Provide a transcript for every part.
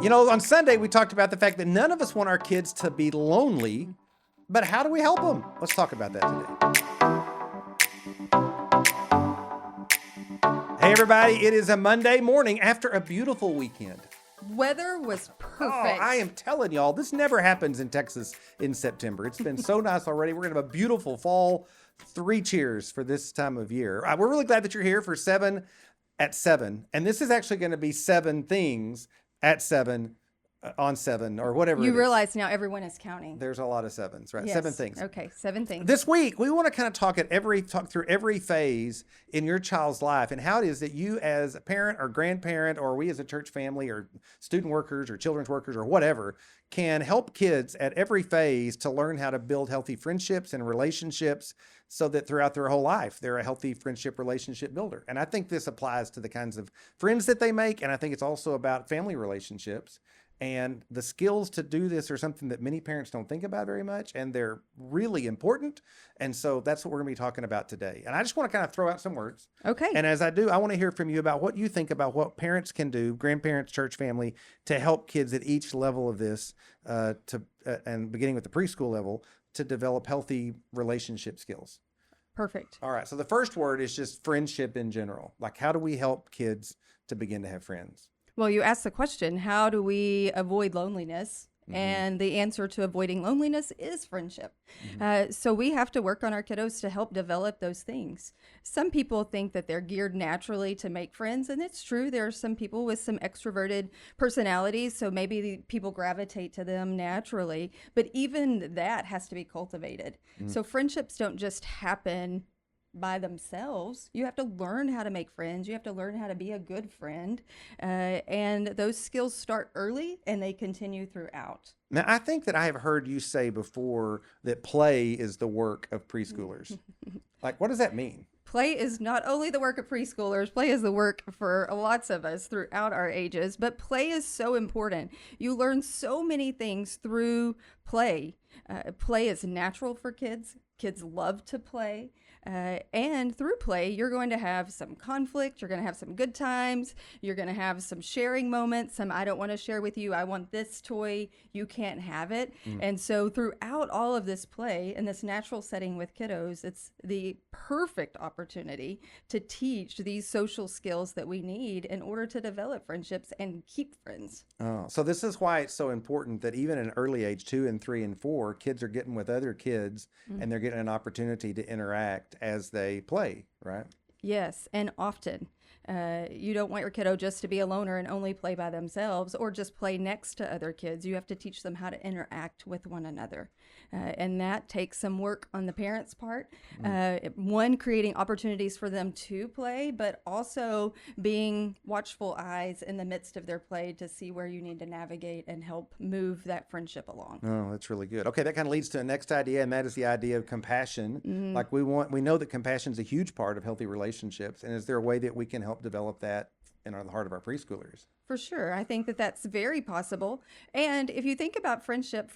You know, on Sunday, we talked about the fact that none of us want our kids to be lonely, but how do we help them? Let's talk about that today. Hey, everybody. It is a Monday morning after a beautiful weekend. Weather was perfect. Oh, I am telling y'all, this never happens in Texas in September. It's been so nice already. We're going to have a beautiful fall. 3 cheers for this time of year. We're really glad that you're here for 7 at 7. And this is actually going to be 7 things at 7 on 7 or whatever. You realize now everyone is counting. There's a lot of 7s, right? Yes. 7 things. Okay, 7 things. This week, we want to kind of talk through every phase in your child's life and how it is that you as a parent or grandparent, or we as a church family or student workers or children's workers or whatever, can help kids at every phase to learn how to build healthy friendships and relationships so that throughout their whole life, they're a healthy friendship relationship builder. And I think this applies to the kinds of friends that they make. And I think it's also about family relationships. And the skills to do this are something that many parents don't think about very much, and they're really important. And so that's what we're going to be talking about today. And I just want to kind of throw out some words. Okay. And as I do, I want to hear from you about what you think about what parents can do, grandparents, church family, to help kids at each level of this, and beginning with the preschool level, to develop healthy relationship skills. Perfect. All right. So the first word is just friendship in general. Like, how do we help kids to begin to have friends? Well, you asked the question, how do we avoid loneliness? Mm-hmm. And the answer to avoiding loneliness is friendship. Mm-hmm. So we have to work on our kiddos to help develop those things. Some people think that they're geared naturally to make friends, and it's true. There are some people with some extroverted personalities, so maybe people gravitate to them naturally. But even that has to be cultivated. Mm-hmm. So friendships don't just happen by themselves. You have to learn how to make friends. You have to learn how to be a good friend. And those skills start early and they continue throughout. Now, I think that I have heard you say before that play is the work of preschoolers. Like, what does that mean? Play is not only the work of preschoolers, play is the work for lots of us throughout our ages, but play is so important. You learn so many things through play. Play is natural for kids. Kids love to play. And through play, you're going to have some conflict. You're going to have some good times. You're going to have some sharing moments. Some, I don't want to share with you. I want this toy. You can't have it. And so throughout all of this play and this natural setting with kiddos, it's the perfect opportunity to teach these social skills that we need in order to develop friendships and keep friends. Oh, so this is why it's so important that even at an early age, 2 and 3 and 4, kids are getting with other kids and they're getting an opportunity to interact as they play, right? Yes, and often. You don't want your kiddo just to be a loner and only play by themselves or just play next to other kids. You have to teach them how to interact with one another. And that takes some work on the parents' part. One, creating opportunities for them to play, but also being watchful eyes in the midst of their play to see where you need to navigate and help move that friendship along. Oh, that's really good. Okay, that kind of leads to the next idea, and that is the idea of compassion. Like we know that compassion is a huge part of healthy relationships. And is there a way that we can help develop that in the heart of our preschoolers? For sure. I think that that's very possible. And if you think about friendship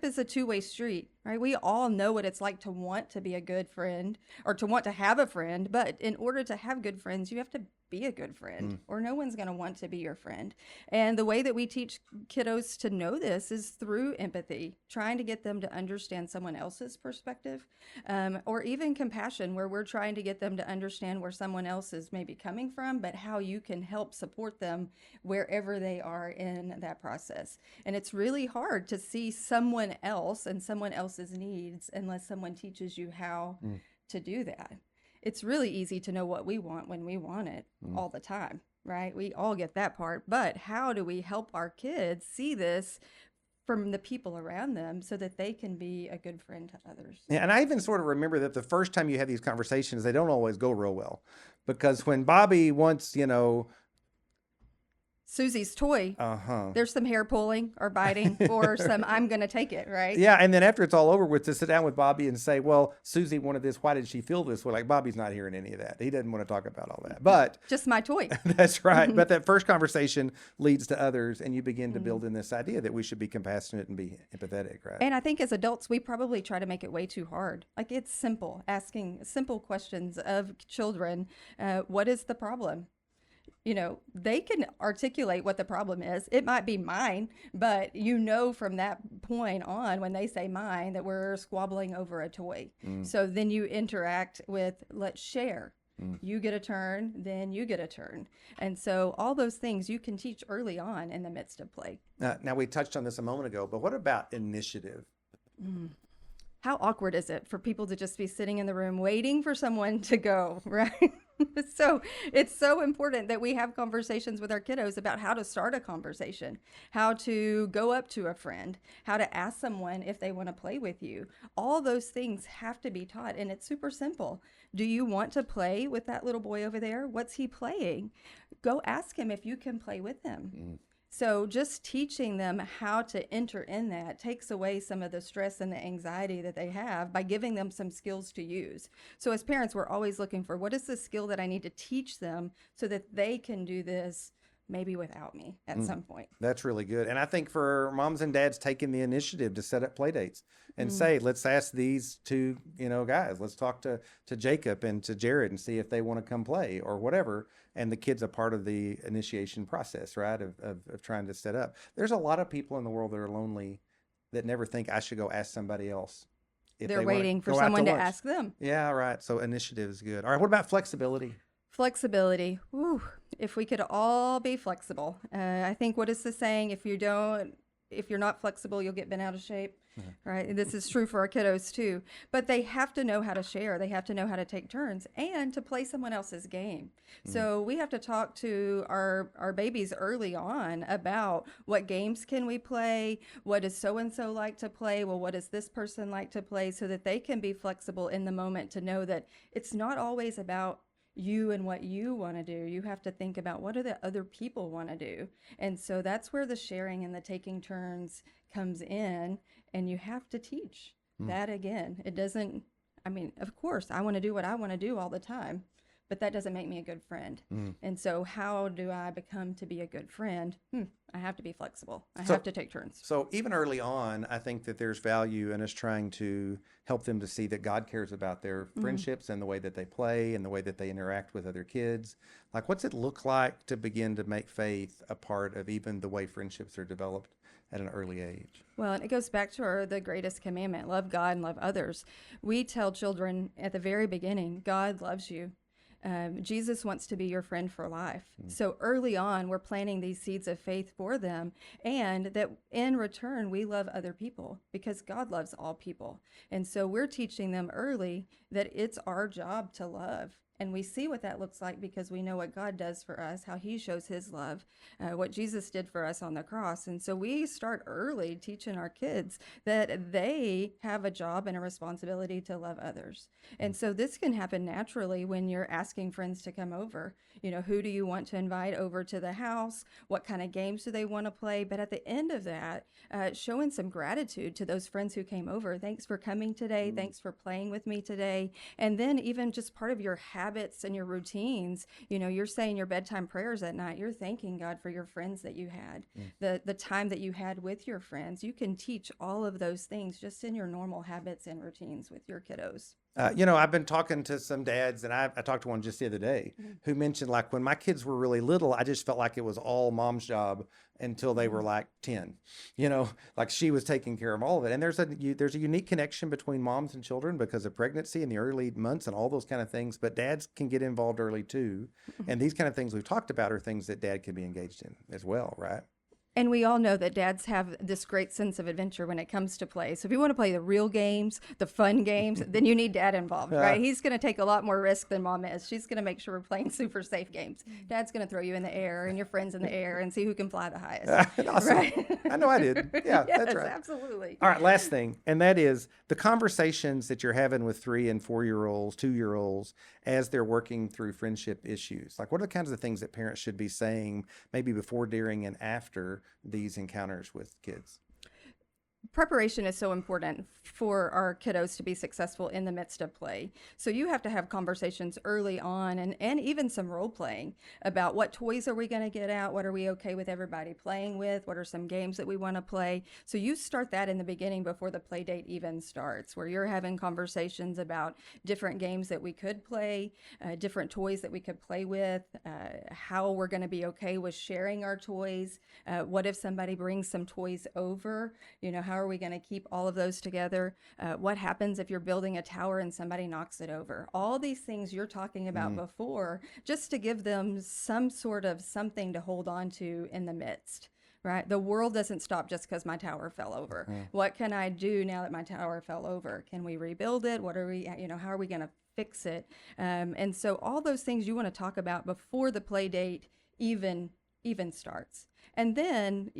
is a two-way street, right? We all know what it's like to want to be a good friend or to want to have a friend. But in order to have good friends, you have to be a good friend or no one's going to want to be your friend. And the way that we teach kiddos to know this is through empathy, trying to get them to understand someone else's perspective, or even compassion, where we're trying to get them to understand where someone else is maybe coming from, but how you can help support them wherever they are in that process. And it's really hard to see someone else and someone else's needs unless someone teaches you how to do that. It's really easy to know what we want when we want it all the time, right? We all get that part. But how do we help our kids see this from the people around them so that they can be a good friend to others? Yeah, and I even sort of remember that the first time you have these conversations, they don't always go real well. Because when Bobby wants, Susie's toy, there's some hair pulling or biting or some I'm going to take it, right? Yeah, and then after it's all over with, to sit down with Bobby and say, well, Susie wanted this. Why did she feel this way? Like, Bobby's not hearing any of that. He doesn't want to talk about all that. But just my toy. That's right. But that first conversation leads to others, and you begin to build in this idea that we should be compassionate and be empathetic, right? And I think as adults, we probably try to make it way too hard. Like, it's simple, asking simple questions of children. What is the problem? they can articulate what the problem is. It might be mine, but from that point on, when they say mine, that we're squabbling over a toy. So then you interact with, let's share. You get a turn, then you get a turn. And so all those things you can teach early on in the midst of play. Now, we touched on this a moment ago, but what about initiative? How awkward is it for people to just be sitting in the room waiting for someone to go, right? So it's so important that we have conversations with our kiddos about how to start a conversation, how to go up to a friend, how to ask someone if they want to play with you. All those things have to be taught, and it's super simple. Do you want to play with that little boy over there? What's he playing? Go ask him if you can play with him. So just teaching them how to enter in that takes away some of the stress and the anxiety that they have by giving them some skills to use. So as parents, we're always looking for, what is the skill that I need to teach them so that they can do this maybe without me at some point. That's really good. And I think for moms and dads taking the initiative to set up play dates and say, let's ask these two, guys, let's talk to Jacob and to Jared and see if they want to come play or whatever. And the kid's a part of the initiation process, right? Of trying to set up. There's a lot of people in the world that are lonely that never think I should go ask somebody else. If They're waiting for someone to ask them. Yeah, right. So initiative is good. All right. What about flexibility? Flexibility. Whew. If we could all be flexible. I think, what is the saying? If you're not flexible, you'll get bent out of shape. Right? This is true for our kiddos too. But they have to know how to share. They have to know how to take turns and to play someone else's game. So we have to talk to our babies early on about what games can we play? What does so-and-so like to play? Well, what does this person like to play? So that they can be flexible in the moment to know that it's not always about you and what you want to do. You have to think about what do the other people want to do. And so that's where the sharing and the taking turns comes in, and you have to teach that again. It doesn't, of course, I want to do what I want to do all the time, but that doesn't make me a good friend. And so how do I become to be a good friend? I have to be flexible. I have to take turns. So even early on, I think that there's value in us trying to help them to see that God cares about their friendships and the way that they play and the way that they interact with other kids. Like, what's it look like to begin to make faith a part of even the way friendships are developed at an early age? Well, and it goes back to the greatest commandment, love God and love others. We tell children at the very beginning, God loves you. Jesus wants to be your friend for life. So early on, we're planting these seeds of faith for them, and that in return, we love other people because God loves all people. And so we're teaching them early that it's our job to love. And we see what that looks like because we know what God does for us, how he shows his love, what Jesus did for us on the cross. And so we start early teaching our kids that they have a job and a responsibility to love others. And so this can happen naturally when you're asking friends to come over. Who do you want to invite over to the house? What kind of games do they want to play? But at the end of that, showing some gratitude to those friends who came over. Thanks for coming today. Thanks for playing with me today. And then even just part of your habits and your routines, you're saying your bedtime prayers at night. You're thanking God for your friends that you had, the time that you had with your friends. You can teach all of those things just in your normal habits and routines with your kiddos. I've been talking to some dads, and I talked to one just the other day who mentioned, like, when my kids were really little, I just felt like it was all mom's job until they were like 10, like she was taking care of all of it. And there's a unique connection between moms and children because of pregnancy and the early months and all those kind of things. But dads can get involved early too. And these kind of things we've talked about are things that dad can be engaged in as well, right? And we all know that dads have this great sense of adventure when it comes to play. So if you want to play the real games, the fun games, then you need dad involved, right? He's going to take a lot more risk than mom is. She's going to make sure we're playing super safe games. Dad's going to throw you in the air and your friends in the air and see who can fly the highest. Awesome. Right? I know I did. Yeah, yes, that's right. Absolutely. All right, last thing, and that is the conversations that you're having with 3 and 4-year-olds, 2-year-olds, as they're working through friendship issues. Like, what are the kinds of things that parents should be saying maybe before, during, and after these encounters with kids? preparation is so important for our kiddos to be successful in the midst of play. So you have to have conversations early on and even some role playing about what toys are we going to get out? What are we okay with everybody playing with? What are some games that we want to play? So you start that in the beginning before the play date even starts, where you're having conversations about different games that we could play, different toys that we could play with, how we're going to be okay with sharing our toys. What if somebody brings some toys over? How are we going to keep all of those together? What happens if you're building a tower and somebody knocks it over? All these things you're talking about before, just to give them some sort of something to hold on to in the midst. Right? The world doesn't stop just because my tower fell over. What can I do now that my tower fell over? Can we rebuild it? What are we, how are we going to fix it? And so all those things you want to talk about before the play date even starts. And then,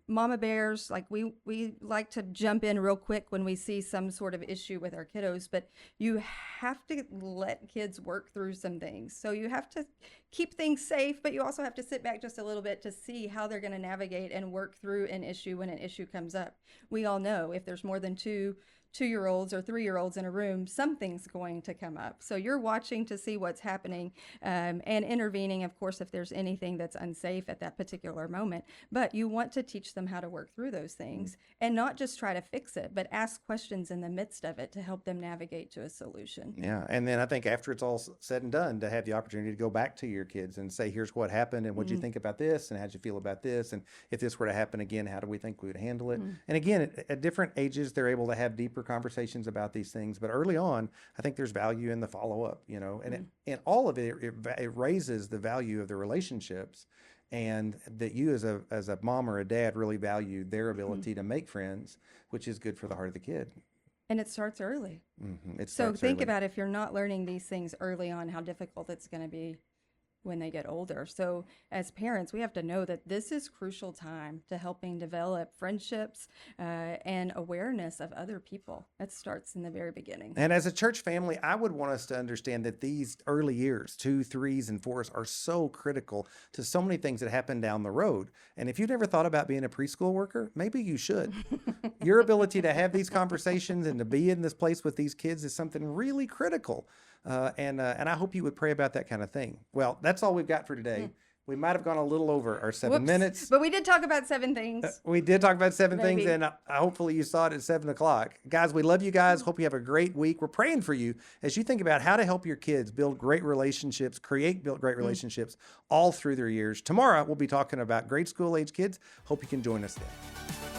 mama bears, like we like to jump in real quick when we see some sort of issue with our kiddos, but you have to let kids work through some things. So you have to keep things safe, but you also have to sit back just a little bit to see how they're going to navigate and work through an issue when an issue comes up. We all know if there's more than two-year-olds or three-year-olds in a room, something's going to come up. So you're watching to see what's happening and intervening, of course, if there's anything that's unsafe at that particular moment. But you want to teach them how to work through those things and not just try to fix it, but ask questions in the midst of it to help them navigate to a solution. Yeah. And then I think after it's all said and done, to have the opportunity to go back to your kids and say, here's what happened and what'd you think about this and how'd you feel about this? And if this were to happen again, how do we think we would handle it? And again, at different ages, they're able to have deeper conversations about these things. But early on, I think there's value in the follow-up, and and all of it raises the value of the relationships, and that you as a mom or a dad really value their ability to make friends, which is good for the heart of the kid. And it starts early. So think about if you're not learning these things early on, how difficult it's going to be when they get older. So as parents, we have to know that this is crucial time to helping develop friendships and awareness of other people. It starts in the very beginning. And as a church family, I would want us to understand that these early years, 2, 3s, and 4s, are so critical to so many things that happen down the road. And if you've never thought about being a preschool worker, maybe you should. Your ability to have these conversations and to be in this place with these kids is something really critical. And I hope you would pray about that kind of thing. Well, that's all we've got for today. We might have gone a little over our 7 minutes. But we did talk about 7 things. We did talk about 7 things, and hopefully you saw it at 7 o'clock. Guys, we love you guys. Hope you have a great week. We're praying for you as you think about how to help your kids build great relationships, build great relationships all through their years. Tomorrow, we'll be talking about grade school age kids. Hope you can join us then.